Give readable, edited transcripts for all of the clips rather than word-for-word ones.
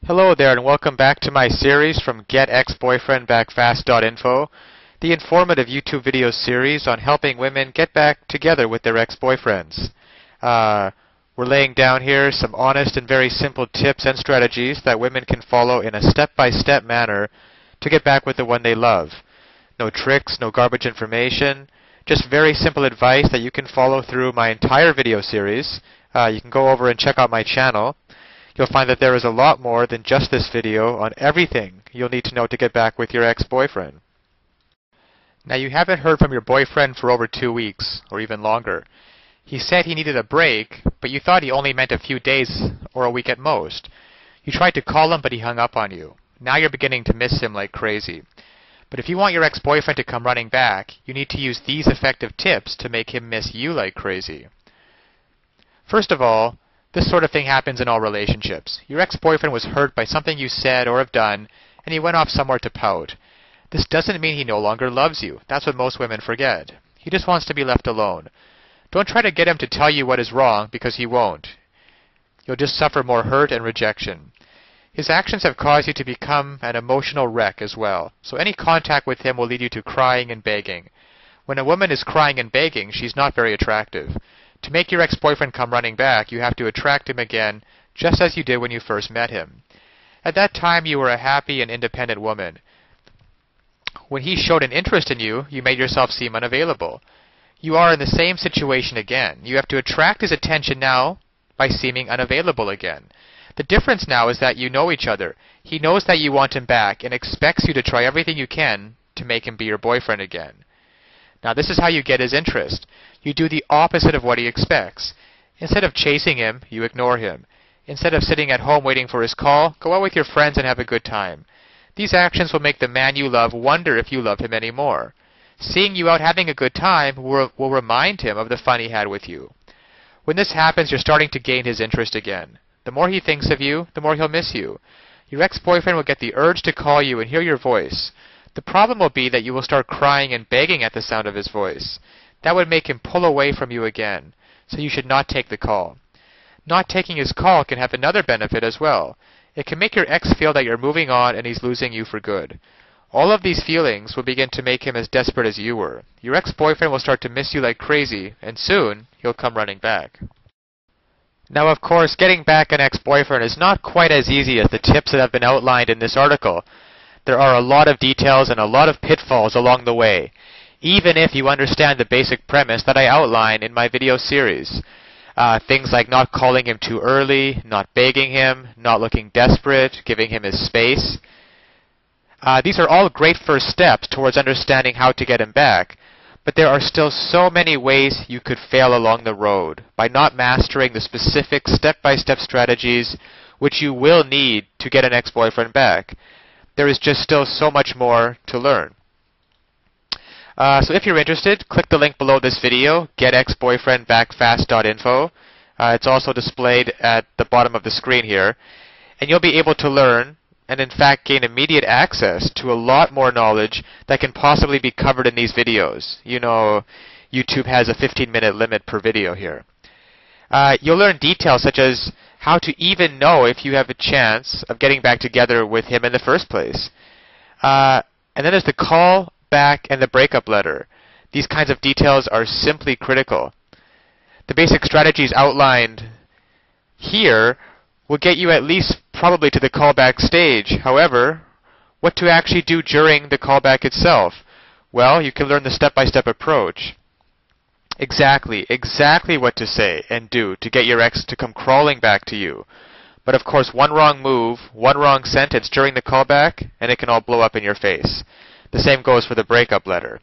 Hello there and welcome back to my series from GetExBoyfriendBackFast.info, the informative YouTube video series on helping women get back together with their ex-boyfriends. We're laying down here some honest and very simple tips and strategies that women can follow in a step-by-step manner to get back with the one they love. No tricks, no garbage information, just very simple advice that you can follow through my entire video series. You can go over and check out my channel. You'll find that there is a lot more than just this video on everything you'll need to know to get back with your ex-boyfriend. Now, you haven't heard from your boyfriend for over 2 weeks, or even longer. He said he needed a break, but you thought he only meant a few days or a week at most. You tried to call him, but he hung up on you. Now you're beginning to miss him like crazy. But if you want your ex-boyfriend to come running back, you need to use these effective tips to make him miss you like crazy. First of all, this sort of thing happens in all relationships. Your ex-boyfriend was hurt by something you said or have done, and he went off somewhere to pout. This doesn't mean he no longer loves you. That's what most women forget. He just wants to be left alone. Don't try to get him to tell you what is wrong, because he won't. You'll just suffer more hurt and rejection. His actions have caused you to become an emotional wreck as well, so any contact with him will lead you to crying and begging. When a woman is crying and begging, she's not very attractive. To make your ex-boyfriend come running back, you have to attract him again, just as you did when you first met him. At that time, you were a happy and independent woman. When he showed an interest in you, you made yourself seem unavailable. You are in the same situation again. You have to attract his attention now by seeming unavailable again. The difference now is that you know each other. He knows that you want him back and expects you to try everything you can to make him be your boyfriend again. Now, this is how you get his interest. You do the opposite of what he expects. Instead of chasing him, you ignore him. Instead of sitting at home waiting for his call, go out with your friends and have a good time. These actions will make the man you love wonder if you love him anymore. Seeing you out having a good time will remind him of the fun he had with you. When this happens, you're starting to gain his interest again. The more he thinks of you, the more he'll miss you. Your ex-boyfriend will get the urge to call you and hear your voice. The problem will be that you will start crying and begging at the sound of his voice. That would make him pull away from you again, so you should not take the call. Not taking his call can have another benefit as well. It can make your ex feel that you're moving on and he's losing you for good. All of these feelings will begin to make him as desperate as you were. Your ex-boyfriend will start to miss you like crazy, and soon he'll come running back. Now, of course, getting back an ex-boyfriend is not quite as easy as the tips that have been outlined in this article. There are a lot of details and a lot of pitfalls along the way, even if you understand the basic premise that I outline in my video series. Things like not calling him too early, not begging him, not looking desperate, giving him his space. These are all great first steps towards understanding how to get him back, but there are still so many ways you could fail along the road by not mastering the specific step-by-step strategies which you will need to get an ex-boyfriend back. There is just still so much more to learn. So if you're interested, click the link below this video, getexboyfriendbackfast.info. It's also displayed at the bottom of the screen here. And you'll be able to learn and in fact gain immediate access to a lot more knowledge that can possibly be covered in these videos. You know, YouTube has a 15-minute limit per video here. You'll learn details such as how to even know if you have a chance of getting back together with him in the first place. And then there's the call back and the breakup letter. These kinds of details are simply critical. The basic strategies outlined here will get you at least probably to the callback stage. However, what to actually do during the callback itself? Well, you can learn the step-by-step approach. Exactly what to say and do to get your ex to come crawling back to you. But of course, one wrong move, one wrong sentence during the callback, and it can all blow up in your face. The same goes for the breakup letter.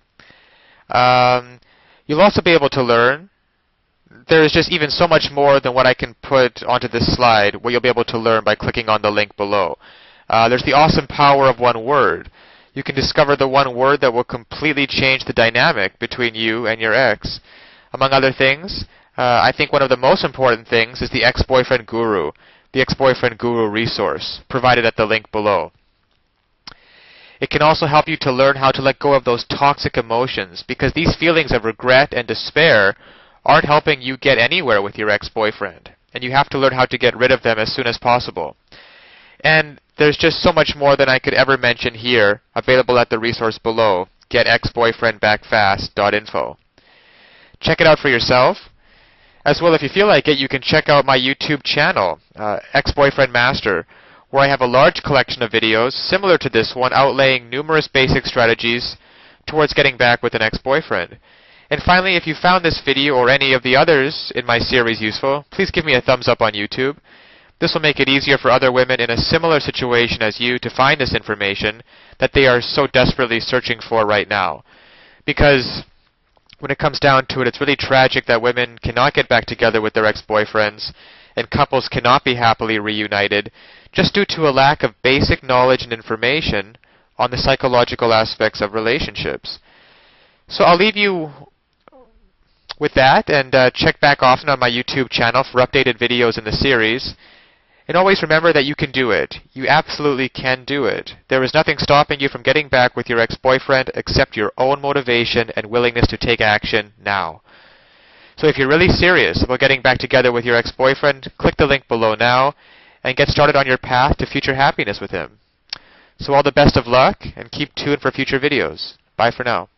You'll also be able to learn. There's just even so much more than what I can put onto this slide, what you'll be able to learn by clicking on the link below. There's the awesome power of one word. You can discover the one word that will completely change the dynamic between you and your ex. Among other things, I think one of the most important things is the ex-boyfriend guru, the ex-boyfriend guru resource, provided at the link below. It can also help you to learn how to let go of those toxic emotions, because these feelings of regret and despair aren't helping you get anywhere with your ex-boyfriend, and you have to learn how to get rid of them as soon as possible. And there's just so much more than I could ever mention here, available at the resource below, getexboyfriendbackfast.info. Check it out for yourself. As well, if you feel like it, you can check out my YouTube channel, Ex-Boyfriend Master, where I have a large collection of videos similar to this one, outlaying numerous basic strategies towards getting back with an ex-boyfriend. And finally, if you found this video or any of the others in my series useful, please give me a thumbs up on YouTube. This will make it easier for other women in a similar situation as you to find this information that they are so desperately searching for right now. Because when it comes down to it, it's really tragic that women cannot get back together with their ex-boyfriends and couples cannot be happily reunited just due to a lack of basic knowledge and information on the psychological aspects of relationships. So I'll leave you with that, and check back often on my YouTube channel for updated videos in the series. And always remember that you can do it. You absolutely can do it. There is nothing stopping you from getting back with your ex-boyfriend except your own motivation and willingness to take action now. So if you're really serious about getting back together with your ex-boyfriend, click the link below now and get started on your path to future happiness with him. So all the best of luck, and keep tuned for future videos. Bye for now.